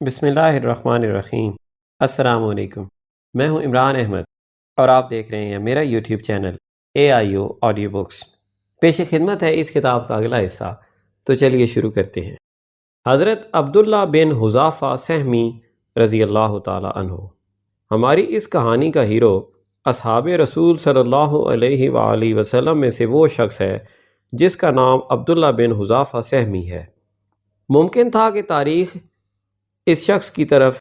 بسم اللہ الرحمن الرحیم۔ السلام علیکم، میں ہوں عمران احمد اور آپ دیکھ رہے ہیں میرا YouTube channel AIO audio books. پیش خدمت ہے اس کتاب کا اگلا حصہ، تو چلیے شروع کرتے ہیں۔ حضرت عبداللہ بن حذافہ سہمی رضی اللہ تعالی عنہ۔ ہماری اس کہانی کا ہیرو اصحاب رسول صلی اللہ علیہ وآلہ وسلم میں سے وہ شخص ہے جس کا نام عبداللہ بن حذافہ سہمی ہے۔ ممکن تھا کہ تاریخ اس شخص کی طرف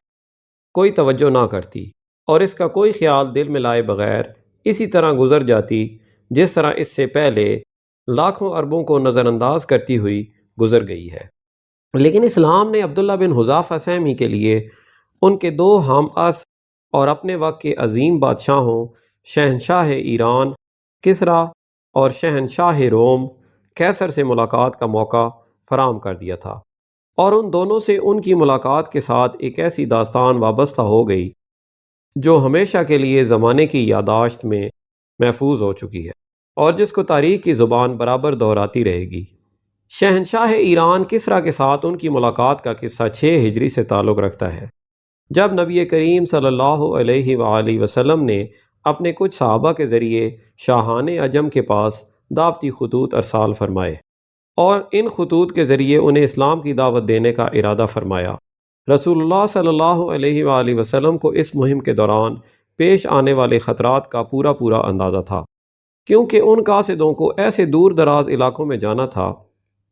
کوئی توجہ نہ کرتی اور اس کا کوئی خیال دل میں لائے بغیر اسی طرح گزر جاتی جس طرح اس سے پہلے لاکھوں اربوں کو نظر انداز کرتی ہوئی گزر گئی ہے۔ لیکن اسلام نے عبداللہ بن حذافہ سہمی کے لیے ان کے دو ہم عصر اور اپنے وقت کے عظیم بادشاہوں شہنشاہ ایران کسریٰ اور شہنشاہ روم قیصر سے ملاقات کا موقع فراہم کر دیا تھا، اور ان دونوں سے ان کی ملاقات کے ساتھ ایک ایسی داستان وابستہ ہو گئی جو ہمیشہ کے لیے زمانے کی یادداشت میں محفوظ ہو چکی ہے اور جس کو تاریخ کی زبان برابر دہراتی رہے گی۔ شہنشاہ ایران کسریٰ کے ساتھ ان کی ملاقات کا قصہ 6 ہجری سے تعلق رکھتا ہے، جب نبی کریم صلی اللہ علیہ وآلہ وسلم نے اپنے کچھ صحابہ کے ذریعے شاہان عجم کے پاس دعوتی خطوط ارسال فرمائے اور ان خطوط کے ذریعے انہیں اسلام کی دعوت دینے کا ارادہ فرمایا۔ رسول اللہ صلی اللہ علیہ وآلہ وسلم کو اس مہم کے دوران پیش آنے والے خطرات کا پورا اندازہ تھا، کیونکہ ان قاصدوں کو ایسے دور دراز علاقوں میں جانا تھا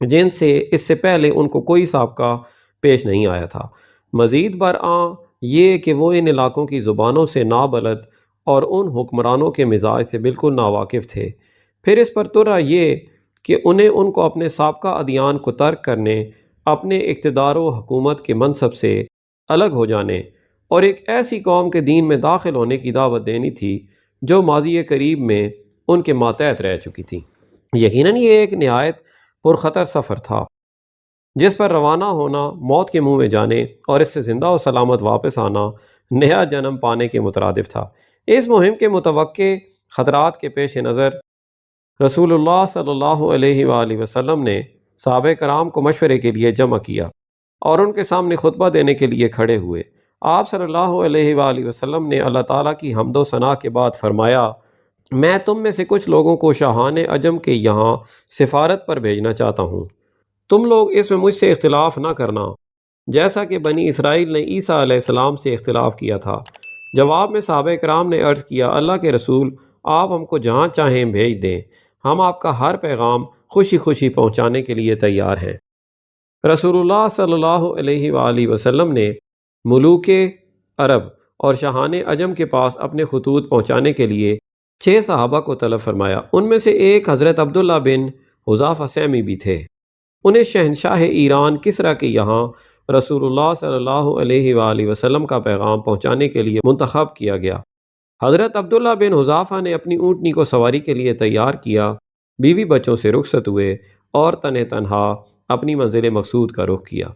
جن سے اس سے پہلے ان کو کوئی سابقہ پیش نہیں آیا تھا۔ مزید برآں یہ کہ وہ ان علاقوں کی زبانوں سے نابلد اور ان حکمرانوں کے مزاج سے بالکل ناواقف تھے۔ پھر اس پر ترا یہ کہ انہیں ان کو اپنے سابقہ ادیان کو ترک کرنے، اپنے اقتدار و حکومت کے منصب سے الگ ہو جانے اور ایک ایسی قوم کے دین میں داخل ہونے کی دعوت دینی تھی جو ماضی قریب میں ان کے ماتحت رہ چکی تھی۔ یقیناً یہ ایک نہایت پرخطر سفر تھا جس پر روانہ ہونا موت کے منہ میں جانے اور اس سے زندہ و سلامت واپس آنا نیا جنم پانے کے مترادف تھا۔ اس مہم کے متوقع خطرات کے پیش نظر رسول اللہ صلی اللہ علیہ وآلہ وسلم نے صحابہ کرام کو مشورے کے لیے جمع کیا اور ان کے سامنے خطبہ دینے کے لیے کھڑے ہوئے۔ آپ صلی اللہ علیہ وآلہ وسلم نے اللہ تعالیٰ کی حمد و ثنا کے بعد فرمایا، میں تم میں سے کچھ لوگوں کو شاہان عجم کے یہاں سفارت پر بھیجنا چاہتا ہوں۔ تم لوگ اس میں مجھ سے اختلاف نہ کرنا، جیسا کہ بنی اسرائیل نے عیسیٰ علیہ السلام سے اختلاف کیا تھا۔ جواب میں صحابہ کرام نے عرض کیا، اللہ کے رسول، آپ ہم کو جہاں چاہیں بھیج دیں، ہم آپ کا ہر پیغام خوشی خوشی پہنچانے کے لیے تیار ہیں۔ رسول اللہ صلی اللہ علیہ وآلہ وسلم نے ملوک عرب اور شاہان عجم کے پاس اپنے خطوط پہنچانے کے لیے 6 صحابہ کو طلب فرمایا۔ ان میں سے ایک حضرت عبداللہ بن حذافہ سہمی بھی تھے۔ انہیں شہنشاہ ایران کسریٰ کے یہاں رسول اللہ صلی اللہ علیہ وآلہ وسلم کا پیغام پہنچانے کے لیے منتخب کیا گیا۔ حضرت عبداللہ بن حذافہ نے اپنی اونٹنی کو سواری کے لیے تیار کیا، بیوی بچوں سے رخصت ہوئے اور تنہا اپنی منزل مقصود کا رخ کیا۔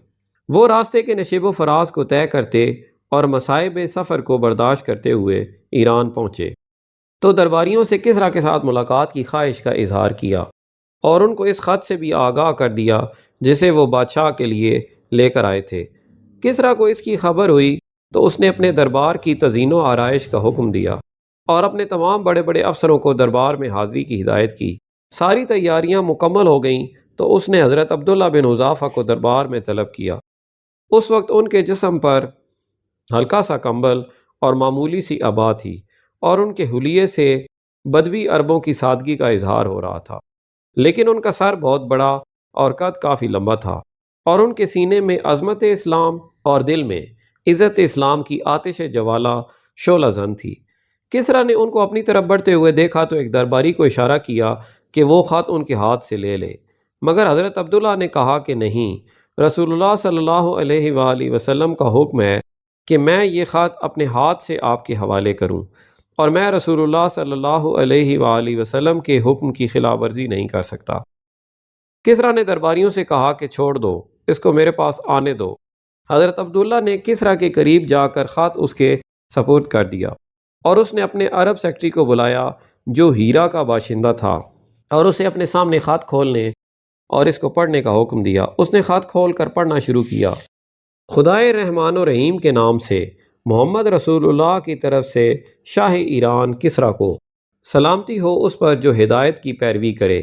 وہ راستے کے نشیب و فراز کو طے کرتے اور مصائب سفر کو برداشت کرتے ہوئے ایران پہنچے تو درباریوں سے کسریٰ کے ساتھ ملاقات کی خواہش کا اظہار کیا اور ان کو اس خط سے بھی آگاہ کر دیا جسے وہ بادشاہ کے لیے لے کر آئے تھے۔ کسریٰ کو اس کی خبر ہوئی تو اس نے اپنے دربار کی تزئین و آرائش کا حکم دیا اور اپنے تمام بڑے بڑے افسروں کو دربار میں حاضری کی ہدایت کی۔ ساری تیاریاں مکمل ہو گئیں تو اس نے حضرت عبداللہ بن حذافہ کو دربار میں طلب کیا۔ اس وقت ان کے جسم پر ہلکا سا کمبل اور معمولی سی عبا تھی اور ان کے حلیے سے بدوی عربوں کی سادگی کا اظہار ہو رہا تھا، لیکن ان کا سر بہت بڑا اور قد کافی لمبا تھا اور ان کے سینے میں عظمت اسلام اور دل میں عزت اسلام کی آتش جوالہ شعلہ زن تھی۔ کسریٰ نے ان کو اپنی طرف بڑھتے ہوئے دیکھا تو ایک درباری کو اشارہ کیا کہ وہ خط ان کے ہاتھ سے لے لے، مگر حضرت عبداللہ نے کہا کہ نہیں، رسول اللہ صلی اللہ علیہ وآلہ وسلم کا حکم ہے کہ میں یہ خط اپنے ہاتھ سے آپ کے حوالے کروں، اور میں رسول اللہ صلی اللہ علیہ وآلہ وسلم کے حکم کی خلاف ورزی نہیں کر سکتا۔ کسریٰ نے درباریوں سے کہا کہ چھوڑ دو، اس کو میرے پاس آنے دو۔ حضرت عبداللہ نے کسریٰ کے قریب جا کر خط اس کے سپرد کر دیا اور اس نے اپنے عرب سیکرٹری کو بلایا جو ہیرا کا باشندہ تھا اور اسے اپنے سامنے خط کھولنے اور اس کو پڑھنے کا حکم دیا۔ اس نے خط کھول کر پڑھنا شروع کیا۔ خدائے رحمان و رحیم کے نام سے محمد رسول اللہ کی طرف سے شاہ ایران کسریٰ کو سلامتی ہو اس پر جو ہدایت کی پیروی کرے۔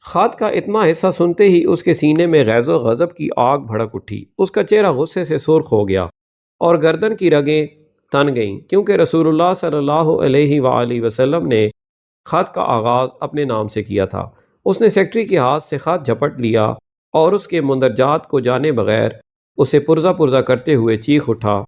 خط کا اتنا حصہ سنتے ہی اس کے سینے میں غیظ و غضب کی آگ بھڑک اٹھی، اس کا چہرہ غصے سے سرخ ہو گیا اور گردن کی رگیں تن گئیں، کیونکہ رسول اللہ صلی اللہ علیہ وآلہ وسلم نے خط کا آغاز اپنے نام سے کیا تھا۔ اس نے سیکرٹری کے ہاتھ سے خط جھپٹ لیا اور اس کے مندرجات کو جانے بغیر اسے پرزہ پرزہ کرتے ہوئے چیخ اٹھا،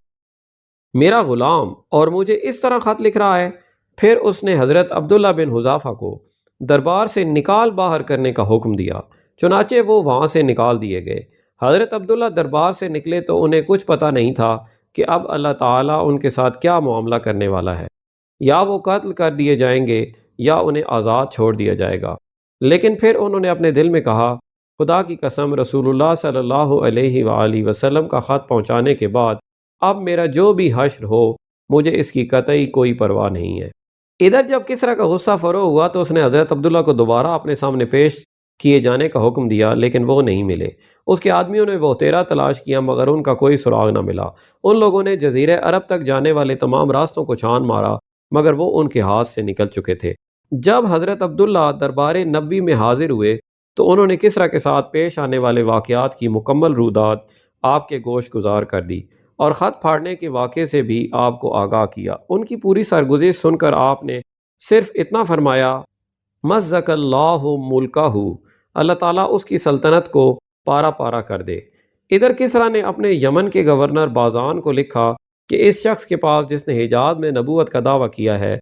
میرا غلام اور مجھے اس طرح خط لکھ رہا ہے؟ پھر اس نے حضرت عبداللہ بن حذافہ کو دربار سے نکال باہر کرنے کا حکم دیا، چنانچہ وہ وہاں سے نکال دیے گئے۔ حضرت عبداللہ دربار سے نکلے تو انہیں کچھ پتہ نہیں تھا کہ اب اللہ تعالیٰ ان کے ساتھ کیا معاملہ کرنے والا ہے، یا وہ قتل کر دیے جائیں گے یا انہیں آزاد چھوڑ دیا جائے گا۔ لیکن پھر انہوں نے اپنے دل میں کہا، خدا کی قسم رسول اللہ صلی اللہ علیہ وآلہ وسلم کا خط پہنچانے کے بعد اب میرا جو بھی حشر ہو مجھے اس کی قطعی کوئی پرواہ نہیں ہے۔ ادھر جب کسریٰ کا غصہ فروغ ہوا تو اس نے حضرت عبداللہ کو دوبارہ اپنے سامنے پیش کیے جانے کا حکم دیا، لیکن وہ نہیں ملے۔ اس کے آدمیوں نے بہتیرا تلاش کیا مگر ان کا کوئی سراغ نہ ملا۔ ان لوگوں نے جزیرہ عرب تک جانے والے تمام راستوں کو چھان مارا مگر وہ ان کے ہاتھ سے نکل چکے تھے۔ جب حضرت عبداللہ دربار نبوی میں حاضر ہوئے تو انہوں نے کسریٰ کے ساتھ پیش آنے والے واقعات کی مکمل رودات آپ کے گوش گزار کر دی اور خط پھاڑنے کے واقعے سے بھی آپ کو آگاہ کیا۔ ان کی پوری سرگزشت سن کر آپ نے صرف اتنا فرمایا، مزق اللہ ملکہ، اللہ تعالیٰ اس کی سلطنت کو پارا پارا کر دے۔ ادھر کسریٰ نے اپنے یمن کے گورنر بازان کو لکھا کہ اس شخص کے پاس جس نے حجاز میں نبوت کا دعویٰ کیا ہے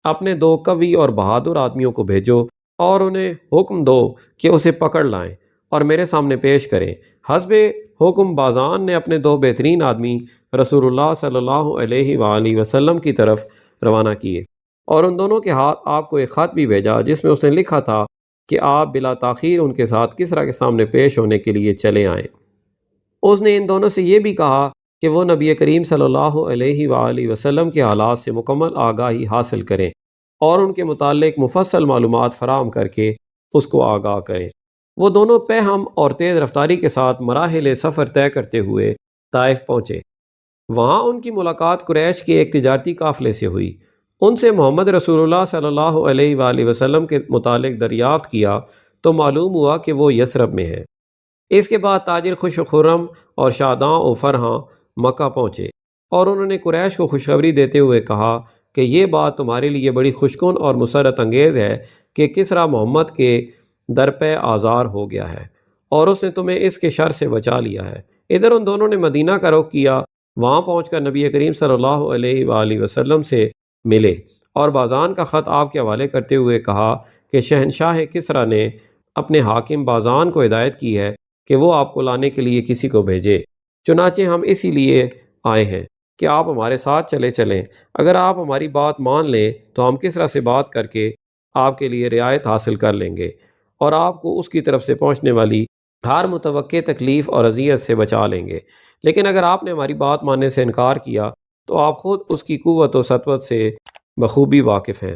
اپنے 2 قوی اور بہادر آدمیوں کو بھیجو اور انہیں حکم دو کہ اسے پکڑ لائیں اور میرے سامنے پیش کریں۔ حسب حکم بازان نے اپنے 2 بہترین آدمی رسول اللہ صلی اللہ علیہ وآلہ وسلم کی طرف روانہ کیے اور ان دونوں کے ہاتھ آپ کو ایک خط بھی بھیجا جس میں اس نے لکھا تھا کہ آپ بلا تاخیر ان کے ساتھ کسریٰ کے سامنے پیش ہونے کے لیے چلے آئیں۔ اس نے ان دونوں سے یہ بھی کہا کہ وہ نبی کریم صلی اللہ علیہ وآلہ وسلم کے حالات سے مکمل آگاہی حاصل کریں اور ان کے متعلق مفصل معلومات فراہم کر کے اس کو آگاہ کریں۔ وہ دونوں پہم اور تیز رفتاری کے ساتھ مراحل سفر طے کرتے ہوئے طائف پہنچے۔ وہاں ان کی ملاقات قریش کے ایک تجارتی قافلے سے ہوئی۔ ان سے محمد رسول اللہ صلی اللہ علیہ وآلہ وسلم کے متعلق دریافت کیا تو معلوم ہوا کہ وہ یثرب میں ہے۔ اس کے بعد تاجر خوش و خرم اور شاداں و فرحاں مکہ پہنچے اور انہوں نے قریش کو خوشخبری دیتے ہوئے کہا کہ یہ بات تمہارے لیے بڑی خوشکن اور مسرت انگیز ہے کہ کسریٰ محمد کے درپے آزار ہو گیا ہے اور اس نے تمہیں اس کے شر سے بچا لیا ہے۔ ادھر ان دونوں نے مدینہ کا رخ کیا، وہاں پہنچ کر نبی کریم صلی اللہ علیہ وآلہ وسلم سے ملے اور بازان کا خط آپ کے حوالے کرتے ہوئے کہا کہ شہنشاہ کسریٰ نے اپنے حاکم بازان کو ہدایت کی ہے کہ وہ آپ کو لانے کے لیے کسی کو بھیجے، چنانچہ ہم اسی لیے آئے ہیں کہ آپ ہمارے ساتھ چلے چلیں۔ اگر آپ ہماری بات مان لیں تو ہم کسریٰ سے بات کر کے آپ کے لیے رعایت حاصل کر لیں گے اور آپ کو اس کی طرف سے پہنچنے والی ہر متوقع تکلیف اور اذیت سے بچا لیں گے۔ لیکن اگر آپ نے ہماری بات ماننے سے انکار کیا تو آپ خود اس کی قوت و سطوت سے بخوبی واقف ہیں۔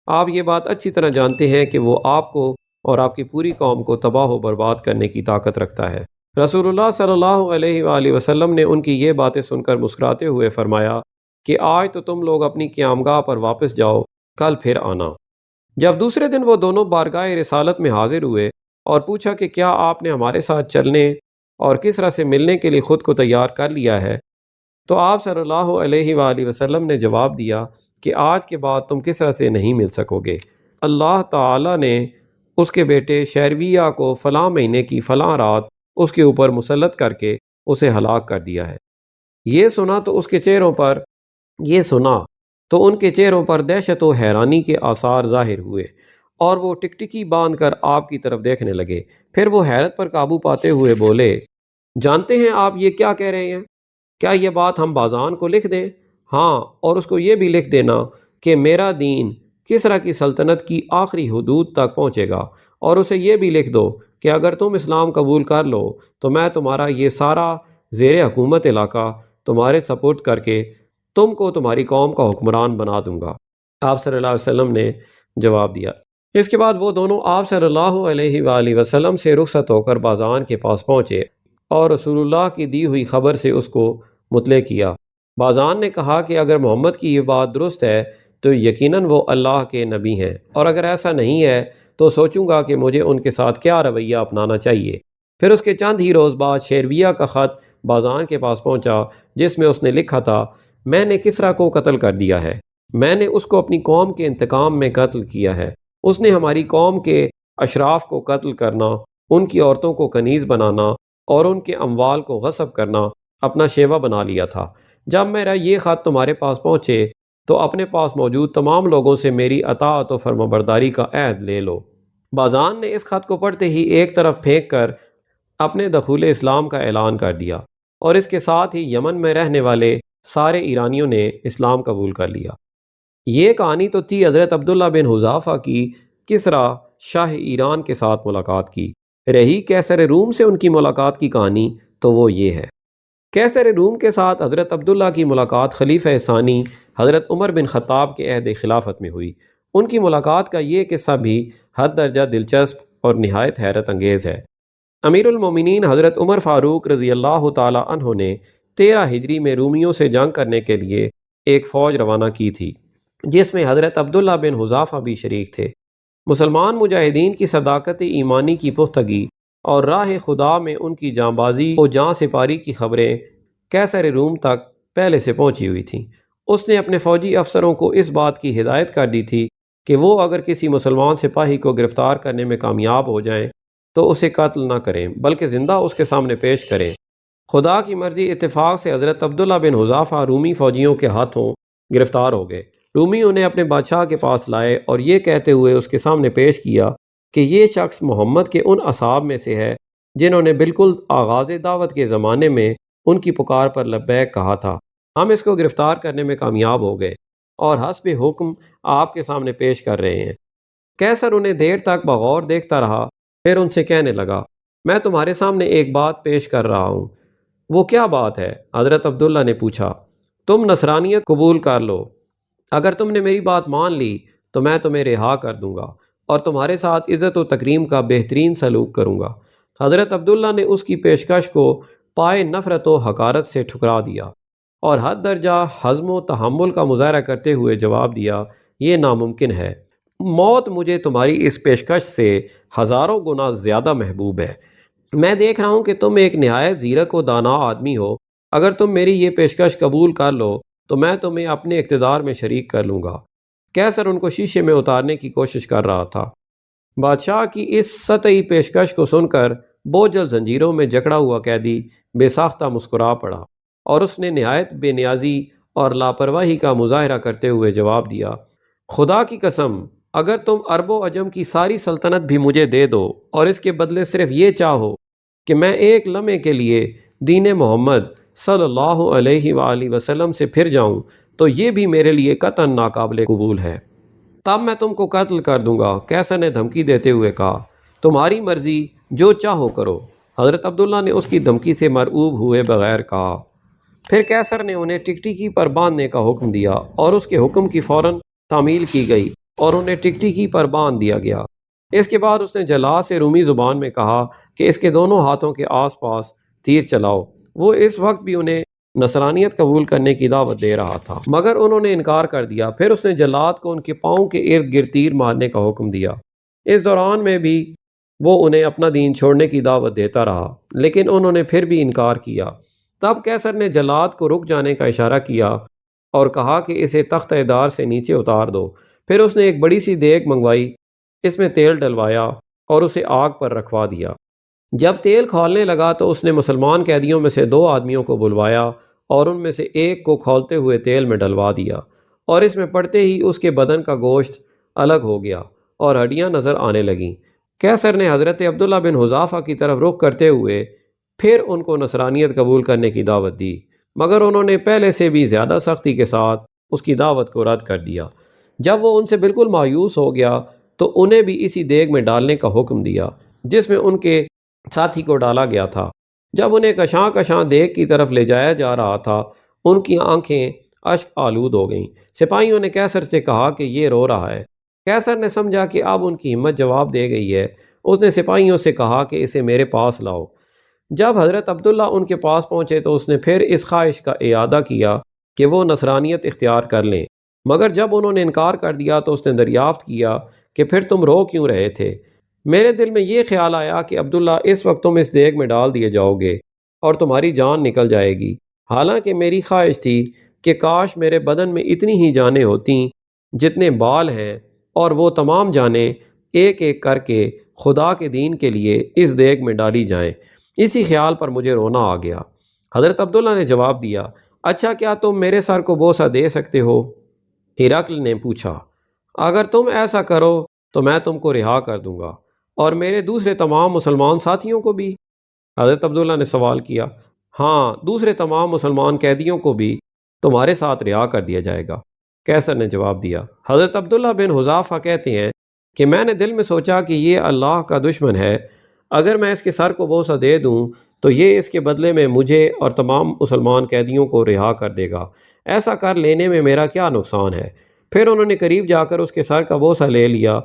آپ یہ بات اچھی طرح جانتے ہیں کہ وہ آپ کو اور آپ کی پوری قوم کو تباہ و برباد کرنے کی طاقت رکھتا ہے۔ رسول اللہ صلی اللہ علیہ وآلہ وسلم نے ان کی یہ باتیں سن کر مسکراتے ہوئے فرمایا کہ آج تو تم لوگ اپنی قیامگاہ پر واپس جاؤ، کل پھر آنا۔ جب دوسرے دن وہ دونوں بارگاہ رسالت میں حاضر ہوئے اور پوچھا کہ کیا آپ نے ہمارے ساتھ چلنے اور کسریٰ سے ملنے کے لیے خود کو تیار کر لیا ہے، تو آپ صلی اللہ علیہ وآلہ وسلم نے جواب دیا کہ آج کے بعد تم کسریٰ سے نہیں مل سکو گے۔ اللہ تعالیٰ نے اس کے بیٹے شیرویہ کو فلاں مہینے کی فلاں رات اس کے اوپر مسلط کر کے اسے ہلاک کر دیا ہے۔ یہ سنا تو ان کے چہروں پر دہشت و حیرانی کے آثار ظاہر ہوئے اور وہ ٹکٹکی باندھ کر آپ کی طرف دیکھنے لگے۔ پھر وہ حیرت پر قابو پاتے ہوئے بولے، جانتے ہیں آپ یہ کیا کہہ رہے ہیں؟ کیا یہ بات ہم بازان کو لکھ دیں؟ ہاں، اور اس کو یہ بھی لکھ دینا کہ میرا دین کسریٰ کی سلطنت کی آخری حدود تک پہنچے گا، اور اسے یہ بھی لکھ دو کہ اگر تم اسلام قبول کر لو تو میں تمہارا یہ سارا زیر حکومت علاقہ تمہارے سپرد کر کے تم کو تمہاری قوم کا حکمران بنا دوں گا۔ آپ صلی اللہ علیہ وسلم نے جواب دیا۔ اس کے بعد وہ دونوں آپ صلی اللہ علیہ وآلہ وسلم سے رخصت ہو کر بازان کے پاس پہنچے اور رسول اللہ کی دی ہوئی خبر سے اس کو مطلع کیا۔ بازان نے کہا کہ اگر محمد کی یہ بات درست ہے تو یقیناً وہ اللہ کے نبی ہیں، اور اگر ایسا نہیں ہے تو سوچوں گا کہ مجھے ان کے ساتھ کیا رویہ اپنانا چاہیے۔ پھر اس کے چند ہی روز بعد شیرویہ کا خط بازان کے پاس پہنچا، جس میں اس نے لکھا تھا، میں نے کسریٰ کو قتل کر دیا ہے، میں نے اس کو اپنی قوم کے انتقام میں قتل کیا ہے۔ اس نے ہماری قوم کے اشراف کو قتل کرنا، ان کی عورتوں کو کنیز بنانا اور ان کے اموال کو غصب کرنا اپنا شیوہ بنا لیا تھا۔ جب میرا یہ خط تمہارے پاس پہنچے تو اپنے پاس موجود تمام لوگوں سے میری اطاعت و فرمانبرداری کا عہد لے لو۔ بازان نے اس خط کو پڑھتے ہی ایک طرف پھینک کر اپنے دخول اسلام کا اعلان کر دیا، اور اس کے ساتھ ہی یمن میں رہنے والے سارے ایرانیوں نے اسلام قبول کر لیا۔ یہ کہانی تو تھی حضرت عبداللہ بن حذافہ کی کسریٰ شاہ ایران کے ساتھ ملاقات کی۔ رہی قیصر روم سے ان کی ملاقات کی کہانی تو وہ یہ ہے۔ قیصر روم کے ساتھ حضرت عبداللہ کی ملاقات خلیفہ ثانی حضرت عمر بن خطاب کے عہد خلافت میں ہوئی۔ ان کی ملاقات کا یہ قصہ بھی حد درجہ دلچسپ اور نہایت حیرت انگیز ہے۔ امیر المومنین حضرت عمر فاروق رضی اللہ تعالی عنہ نے 13 ہجری میں رومیوں سے جنگ کرنے کے لیے ایک فوج روانہ کی تھی، جس میں حضرت عبداللہ بن حذافہ بھی شریک تھے۔ مسلمان مجاہدین کی صداقت ایمانی کی پختگی اور راہ خدا میں ان کی جاں بازی و جاں سپاری کی خبریں قیصر روم تک پہلے سے پہنچی ہوئی تھیں۔ اس نے اپنے فوجی افسروں کو اس بات کی ہدایت کر دی تھی کہ وہ اگر کسی مسلمان سپاہی کو گرفتار کرنے میں کامیاب ہو جائیں تو اسے قتل نہ کریں بلکہ زندہ اس کے سامنے پیش کریں۔ خدا کی مرضی اتفاق سے حضرت عبداللہ بن حذافہ رومی فوجیوں کے ہاتھوں گرفتار ہو گئے۔ رومی انہیں اپنے بادشاہ کے پاس لائے اور یہ کہتے ہوئے اس کے سامنے پیش کیا کہ یہ شخص محمد کے ان اصحاب میں سے ہے جنہوں نے بالکل آغاز دعوت کے زمانے میں ان کی پکار پر لبیک کہا تھا۔ ہم اس کو گرفتار کرنے میں کامیاب ہو گئے اور حسب حکم آپ کے سامنے پیش کر رہے ہیں۔ قیصر انہیں دیر تک بغور دیکھتا رہا، پھر ان سے کہنے لگا، میں تمہارے سامنے ایک بات پیش کر رہا ہوں۔ وہ کیا بات ہے؟ حضرت عبداللہ نے پوچھا۔ تم نصرانیت قبول کر لو، اگر تم نے میری بات مان لی تو میں تمہیں رہا کر دوں گا اور تمہارے ساتھ عزت و تکریم کا بہترین سلوک کروں گا۔ حضرت عبداللہ نے اس کی پیشکش کو پائے نفرت و حقارت سے ٹھکرا دیا اور حد درجہ حزم و تحمل کا مظاہرہ کرتے ہوئے جواب دیا، یہ ناممکن ہے۔ موت مجھے تمہاری اس پیشکش سے ہزاروں گنا زیادہ محبوب ہے۔ میں دیکھ رہا ہوں کہ تم ایک نہایت زیرک و دانا آدمی ہو۔ اگر تم میری یہ پیشکش قبول کر لو تو میں تمہیں اپنے اقتدار میں شریک کر لوں گا۔ قیصر ان کو شیشے میں اتارنے کی کوشش کر رہا تھا۔ بادشاہ کی اس سطحی پیشکش کو سن کر بوجھل زنجیروں میں جکڑا ہوا قیدی بے ساختہ مسکرا پڑا اور اس نے نہایت بے نیازی اور لاپرواہی کا مظاہرہ کرتے ہوئے جواب دیا، خدا کی قسم، اگر تم عرب و عجم کی ساری سلطنت بھی مجھے دے دو اور اس کے بدلے صرف یہ چاہو کہ میں ایک لمحے کے لیے دین محمد صلی اللہ علیہ وآلہ وسلم سے پھر جاؤں تو یہ بھی میرے لیے قطعاً ناقابل قبول ہے، تب میں تم کو قتل کر دوں گا۔ قیصر نے دھمکی دیتے ہوئے کہا، تمہاری مرضی، جو چاہو کرو۔ حضرت عبداللہ نے اس کی دھمکی سے مرعوب ہوئے بغیر کہا۔ پھر قیصر نے انہیں ٹکٹکی پر باندھنے کا حکم دیا اور اس کے حکم کی فوراً تعمیل کی گئی اور انہیں ٹکٹکی پر باندھ دیا گیا۔ اس کے بعد اس نے جلاد سے رومی زبان میں کہا کہ اس کے دونوں ہاتھوں کے آس پاس تیر چلاؤ۔ وہ اس وقت بھی انہیں نصرانیت قبول کرنے کی دعوت دے رہا تھا، مگر انہوں نے انکار کر دیا۔ پھر اس نے جلاد کو ان کے پاؤں کے ارد گرد تیر مارنے کا حکم دیا۔ اس دوران میں بھی وہ انہیں اپنا دین چھوڑنے کی دعوت دیتا رہا، لیکن انہوں نے پھر بھی انکار کیا۔ تب قیصر نے جلاد کو رک جانے کا اشارہ کیا اور کہا کہ اسے تخت دار سے نیچے اتار دو۔ پھر اس نے ایک بڑی سی دیگ منگوائی، اس میں تیل ڈلوایا اور اسے آگ پر رکھوا دیا۔ جب تیل کھولنے لگا تو اس نے مسلمان قیدیوں میں سے 2 آدمیوں کو بلوایا اور ان میں سے ایک کو کھولتے ہوئے تیل میں ڈلوا دیا، اور اس میں پڑتے ہی اس کے بدن کا گوشت الگ ہو گیا اور ہڈیاں نظر آنے لگیں۔ قیصر نے حضرت عبداللہ بن حذافہ کی طرف رخ کرتے ہوئے پھر ان کو نصرانیت قبول کرنے کی دعوت دی، مگر انہوں نے پہلے سے بھی زیادہ سختی کے ساتھ اس کی دعوت کو رد کر دیا۔ جب وہ ان سے بالکل مایوس ہو گیا تو انہیں بھی اسی دیگ میں ڈالنے کا حکم دیا جس میں ان کے ساتھی کو ڈالا گیا تھا۔ جب انہیں کشاں کشاں دیگ کی طرف لے جایا جا رہا تھا، ان کی آنکھیں اشک آلود ہو گئیں۔ سپاہیوں نے قیصر سے کہا کہ یہ رو رہا ہے۔ قیصر نے سمجھا کہ اب ان کی ہمت جواب دے گئی ہے۔ اس نے سپاہیوں سے کہا کہ اسے میرے پاس لاؤ۔ جب حضرت عبداللہ ان کے پاس پہنچے تو اس نے پھر اس خواہش کا اعادہ کیا کہ وہ نصرانیت اختیار کر لیں، مگر جب انہوں نے انکار کر دیا تو اس نے دریافت کیا کہ پھر تم رو کیوں رہے تھے؟ میرے دل میں یہ خیال آیا کہ عبداللہ اس وقت تم اس دیگ میں ڈال دیے جاؤ گے اور تمہاری جان نکل جائے گی، حالانکہ میری خواہش تھی کہ کاش میرے بدن میں اتنی ہی جانیں ہوتیں جتنے بال ہیں، اور وہ تمام جانیں ایک ایک کر کے خدا کے دین کے لیے اس دیگ میں ڈالی جائیں۔ اسی خیال پر مجھے رونا آ گیا۔ حضرت عبداللہ نے جواب دیا، اچھا کیا تم میرے سر کو بوسہ دے سکتے ہو؟ ہرقل نے پوچھا، اگر تم ایسا کرو تو میں تم کو رہا کر دوں گا اور میرے دوسرے تمام مسلمان ساتھیوں کو بھی۔ حضرت عبداللہ نے سوال کیا، ہاں، دوسرے تمام مسلمان قیدیوں کو بھی تمہارے ساتھ رہا کر دیا جائے گا۔ کیسر نے جواب دیا، حضرت عبداللہ بن حذافہ کہتے ہیں کہ میں نے دل میں سوچا کہ یہ اللہ کا دشمن ہے، اگر میں اس کے سر کو بوسہ دے دوں تو یہ اس کے بدلے میں مجھے اور تمام مسلمان قیدیوں کو رہا کر دے گا، ایسا کر لینے میں میرا کیا نقصان ہے؟ پھر انہوں نے قریب جا کر اس کے سر کا بوسہ لے لیا،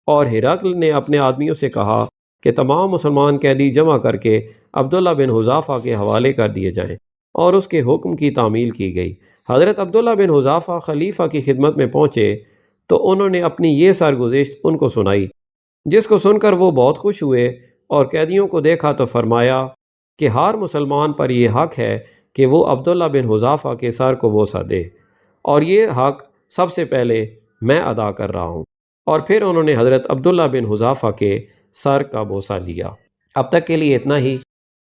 اور ہرقل نے اپنے آدمیوں سے کہا کہ تمام مسلمان قیدی جمع کر کے عبداللہ بن حذافہ کے حوالے کر دیے جائیں، اور اس کے حکم کی تعمیل کی گئی۔ حضرت عبداللہ بن حذافہ خلیفہ کی خدمت میں پہنچے تو انہوں نے اپنی یہ سرگزشت ان کو سنائی، جس کو سن کر وہ بہت خوش ہوئے، اور قیدیوں کو دیکھا تو فرمایا کہ ہر مسلمان پر یہ حق ہے کہ وہ عبداللہ بن حذافہ کے سر کو بوسہ دے، اور یہ حق سب سے پہلے میں ادا کر رہا ہوں۔ اور پھر انہوں نے حضرت عبداللہ بن حذافہ کے سر کا بوسہ لیا۔ اب تک کے لیے اتنا ہی،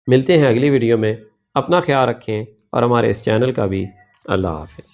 ملتے ہیں اگلی ویڈیو میں، اپنا خیال رکھیں اور ہمارے اس چینل کا بھی۔ اللہ حافظ۔